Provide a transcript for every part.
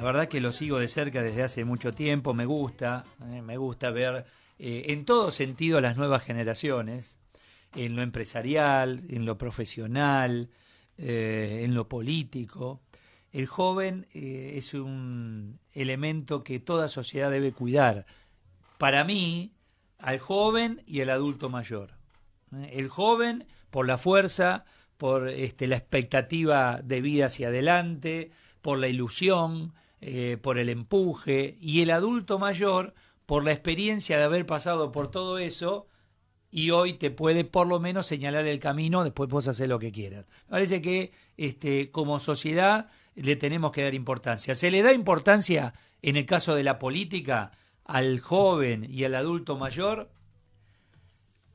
La verdad que lo sigo de cerca desde hace mucho tiempo, me gusta ver en todo sentido a las nuevas generaciones, en lo empresarial, en lo profesional, en lo político. El joven es un elemento que toda sociedad debe cuidar. Para mí, al joven y al adulto mayor. El joven por la fuerza, por la expectativa de vida hacia adelante, por la ilusión, por el empuje, y el adulto mayor por la experiencia de haber pasado por todo eso y hoy te puede por lo menos señalar el camino, después puedes hacer lo que quieras. Me parece que como sociedad le tenemos que dar importancia. Se le da importancia en el caso de la política al joven y al adulto mayor,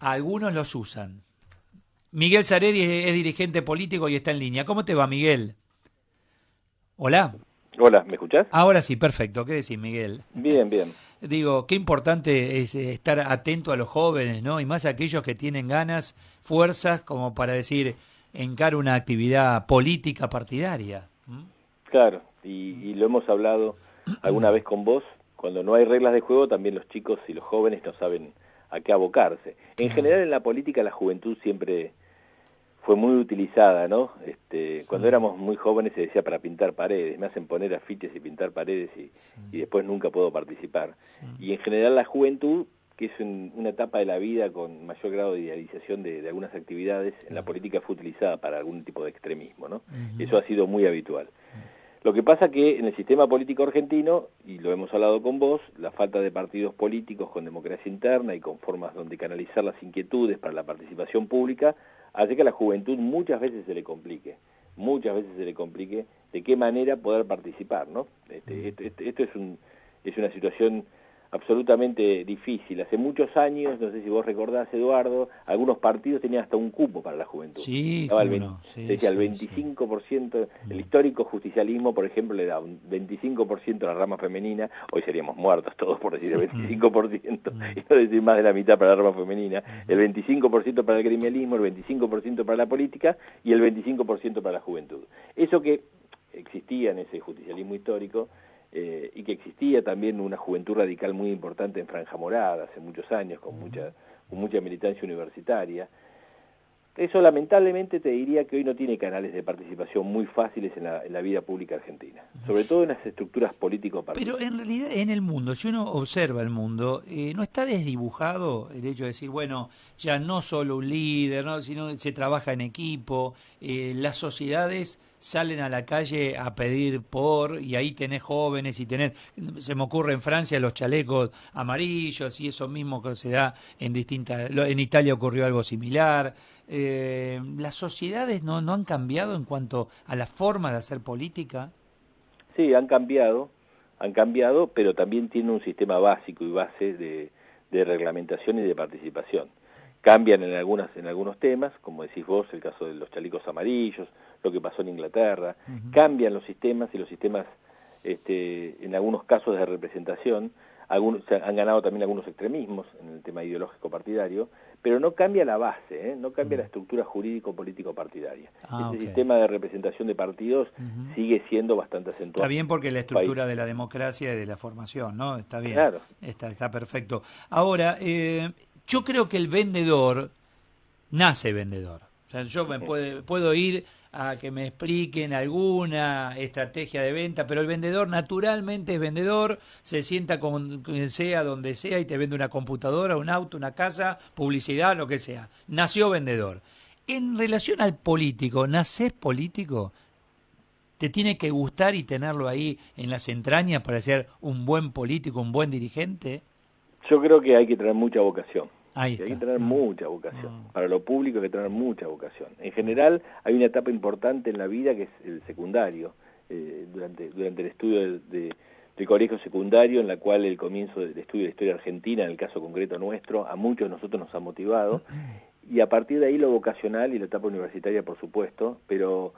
algunos los usan. Miguel Saredi es dirigente político y está en línea. ¿Cómo te va, Miguel? Hola. Hola, ¿me escuchás? Ahora sí, perfecto. ¿Qué decís, Miguel? Bien, bien. Digo, qué importante es estar atento a los jóvenes, ¿no? Y más a aquellos que tienen ganas, fuerzas, como para decir, encaro una actividad política partidaria. Claro, y lo hemos hablado alguna vez con vos. Cuando no hay reglas de juego, también los chicos y los jóvenes no saben a qué abocarse. En general, en la política, la juventud siempre fue muy utilizada, ¿no? Cuando éramos muy jóvenes se decía para pintar paredes. Me hacen poner afiches y pintar paredes y después nunca puedo participar. Y en general la juventud, que es una etapa de la vida con mayor grado de idealización de algunas actividades, en la política fue utilizada para algún tipo de extremismo, ¿no? Eso ha sido muy habitual. Lo que pasa que en el sistema político argentino, y lo hemos hablado con vos, la falta de partidos políticos con democracia interna y con formas donde canalizar las inquietudes para la participación pública, hace que a la juventud muchas veces se le complique de qué manera poder participar, ¿no? Esto es una situación absolutamente difícil. Hace muchos años, no sé si vos recordás, Eduardo, algunos partidos tenían hasta un cupo para la juventud. Sí, Daba no. Sí, se decía sí, el 25%, el histórico justicialismo, por ejemplo, le da un 25% a la rama femenina, hoy seríamos muertos todos por decir el 25%, y no decir más de la mitad para la rama femenina, el 25% para el gremialismo, el 25% para la política y el 25% para la juventud. Eso que existía en ese justicialismo histórico, y que existía también una juventud radical muy importante en Franja Morada hace muchos años, con mucha militancia universitaria. Eso lamentablemente te diría que hoy no tiene canales de participación muy fáciles en la vida pública argentina, sobre todo en las estructuras político-partidarias. Pero en realidad en el mundo, si uno observa el mundo, no está desdibujado el hecho de decir, bueno, ya no solo un líder, ¿no? Sino se trabaja en equipo, las sociedades salen a la calle a pedir y ahí tenés jóvenes y se me ocurre en Francia los chalecos amarillos y eso mismo que se da en Italia ocurrió algo similar. ¿Las sociedades no han cambiado en cuanto a la forma de hacer política? Sí, han cambiado, pero también tienen un sistema básico y base de reglamentación y de participación. Cambian en algunos temas, como decís vos, el caso de los chalecos amarillos, lo que pasó en Inglaterra, cambian los sistemas y los sistemas, en algunos casos de representación, han ganado también algunos extremismos en el tema ideológico partidario, pero no cambia la base, no cambia la estructura jurídico-político-partidaria. Este sistema de representación de partidos sigue siendo bastante acentuado. Está bien porque la estructura de la democracia y de la formación, ¿no? Está bien, claro. Está perfecto. Ahora, yo creo que el vendedor nace vendedor. O sea, yo puedo ir a que me expliquen alguna estrategia de venta, pero el vendedor naturalmente es vendedor, se sienta con quien sea, donde sea, y te vende una computadora, un auto, una casa, publicidad, lo que sea. Nació vendedor. En relación al político, ¿nacés político? ¿Te tiene que gustar y tenerlo ahí en las entrañas para ser un buen político, un buen dirigente? Yo creo que hay que tener mucha vocación. Ahí está. Hay que tener mucha vocación. Para lo público hay que tener mucha vocación. En general hay una etapa importante en la vida que es el secundario, durante el estudio del colegio secundario, en la cual el comienzo del estudio de la historia argentina, en el caso concreto nuestro, a muchos de nosotros nos ha motivado, y a partir de ahí lo vocacional y la etapa universitaria, por supuesto, pero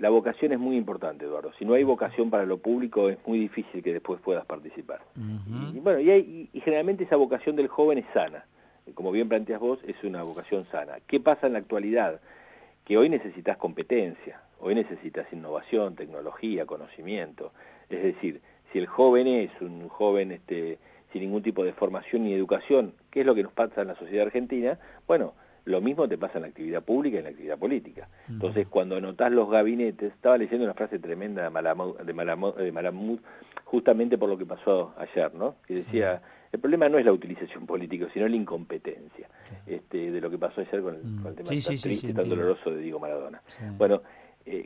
la vocación es muy importante, Eduardo. Si no hay vocación para lo público, es muy difícil que después puedas participar. Y generalmente esa vocación del joven es sana. Como bien planteas vos, es una vocación sana. ¿Qué pasa en la actualidad? Que hoy necesitas competencia, hoy necesitas innovación, tecnología, conocimiento. Es decir, si el joven es un joven sin ningún tipo de formación ni educación, ¿qué es lo que nos pasa en la sociedad argentina? Bueno, lo mismo te pasa en la actividad pública y en la actividad política. Entonces, cuando anotás los gabinetes, estaba leyendo una frase tremenda de Malamud, justamente por lo que pasó ayer, ¿no? Que decía, el problema no es la utilización política, sino la incompetencia, de lo que pasó ayer con el tema tan triste, tan doloroso de Diego Maradona. Bueno,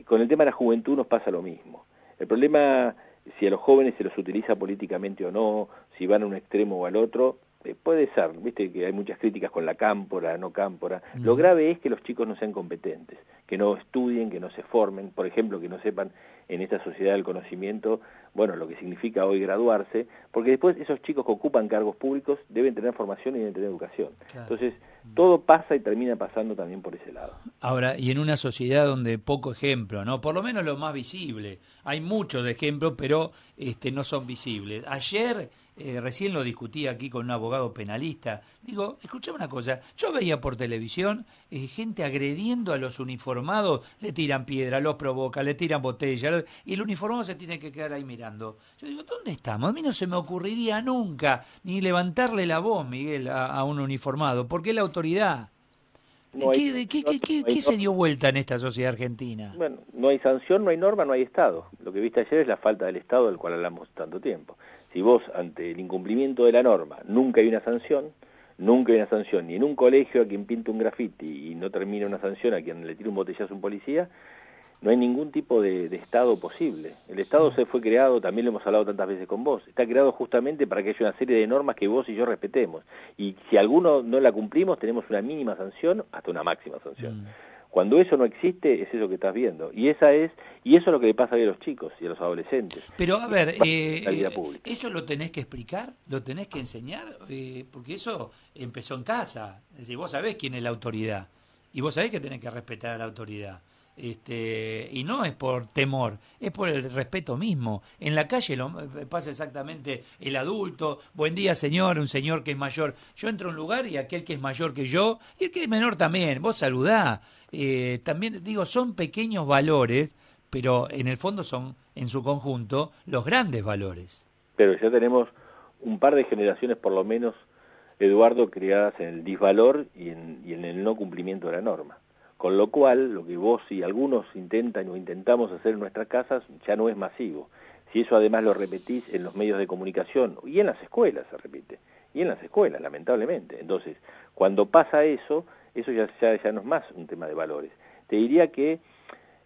con el tema de la juventud nos pasa lo mismo. El problema, si a los jóvenes se los utiliza políticamente o no, si van a un extremo o al otro, puede ser, viste que hay muchas críticas con la cámpora, no cámpora. Lo grave es que los chicos no sean competentes, que no estudien, que no se formen, por ejemplo, que no sepan en esta sociedad del conocimiento, bueno, lo que significa hoy graduarse, porque después esos chicos que ocupan cargos públicos deben tener formación y deben tener educación. Entonces, todo pasa y termina pasando también por ese lado. Ahora, y en una sociedad donde poco ejemplo, ¿no? Por lo menos lo más visible. Hay muchos de ejemplos, pero no son visibles. Ayer, recién lo discutí aquí con un abogado penalista. Digo, escuchame una cosa, yo veía por televisión gente agrediendo a los uniformados, le tiran piedra, los provoca, le tiran botella, y el uniformado se tiene que quedar ahí mirando. Yo digo, ¿dónde estamos? A mí no se me ocurriría nunca ni levantarle la voz, Miguel, a un uniformado, porque es la autoridad. ¿Qué se dio vuelta en esta sociedad argentina? Bueno, no hay sanción, no hay norma, no hay Estado. Lo que viste ayer es la falta del Estado del cual hablamos tanto tiempo. Si vos, ante el incumplimiento de la norma, nunca hay una sanción ni en un colegio a quien pinta un grafiti y no termina una sanción a quien le tira un botellazo a un policía, no hay ningún tipo de Estado posible. El Estado se fue creado, también lo hemos hablado tantas veces con vos, está creado justamente para que haya una serie de normas que vos y yo respetemos. Y si alguno no la cumplimos, tenemos una mínima sanción hasta una máxima sanción. Cuando eso no existe, es eso que estás viendo. Y eso es lo que le pasa hoy a los chicos y a los adolescentes. Pero a ver, ¿eso lo tenés que explicar? ¿Lo tenés que enseñar? Porque eso empezó en casa. Es decir, vos sabés quién es la autoridad. Y vos sabés que tenés que respetar a la autoridad. Y no es por temor, es por el respeto mismo. En la calle pasa exactamente el adulto, buen día señor, un señor que es mayor. Yo entro a un lugar y aquel que es mayor que yo, y el que es menor también, vos saludá. También digo, son pequeños valores, pero en el fondo son, en su conjunto, los grandes valores. Pero ya tenemos un par de generaciones por lo menos, Eduardo, criadas en el disvalor y en el no cumplimiento de la norma. Con lo cual, lo que vos y algunos intentan o intentamos hacer en nuestras casas ya no es masivo. Si eso además lo repetís en los medios de comunicación, y en las escuelas se repite, y en las escuelas, lamentablemente. Entonces, cuando pasa eso ya no es más un tema de valores. Te diría que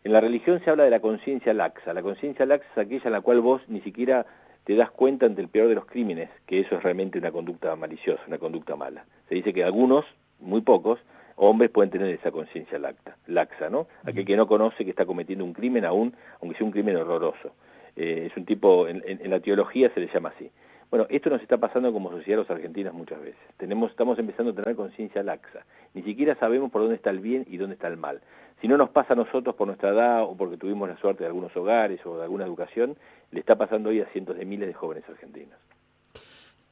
en la religión se habla de la conciencia laxa. La conciencia laxa es aquella en la cual vos ni siquiera te das cuenta ante el peor de los crímenes, que eso es realmente una conducta maliciosa, una conducta mala. Se dice que algunos, muy pocos, hombres pueden tener esa conciencia laxa, ¿no? Aquel que no conoce que está cometiendo un crimen aún, aunque sea un crimen horroroso. Es un tipo, en la teología se le llama así. Bueno, esto nos está pasando como sociedad los argentinos muchas veces. Estamos empezando a tener conciencia laxa. Ni siquiera sabemos por dónde está el bien y dónde está el mal. Si no nos pasa a nosotros por nuestra edad o porque tuvimos la suerte de algunos hogares o de alguna educación, le está pasando hoy a cientos de miles de jóvenes argentinos.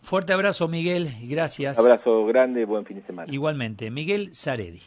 Fuerte abrazo, Miguel, y gracias. Abrazo grande, buen fin de semana. Igualmente, Miguel Saredi.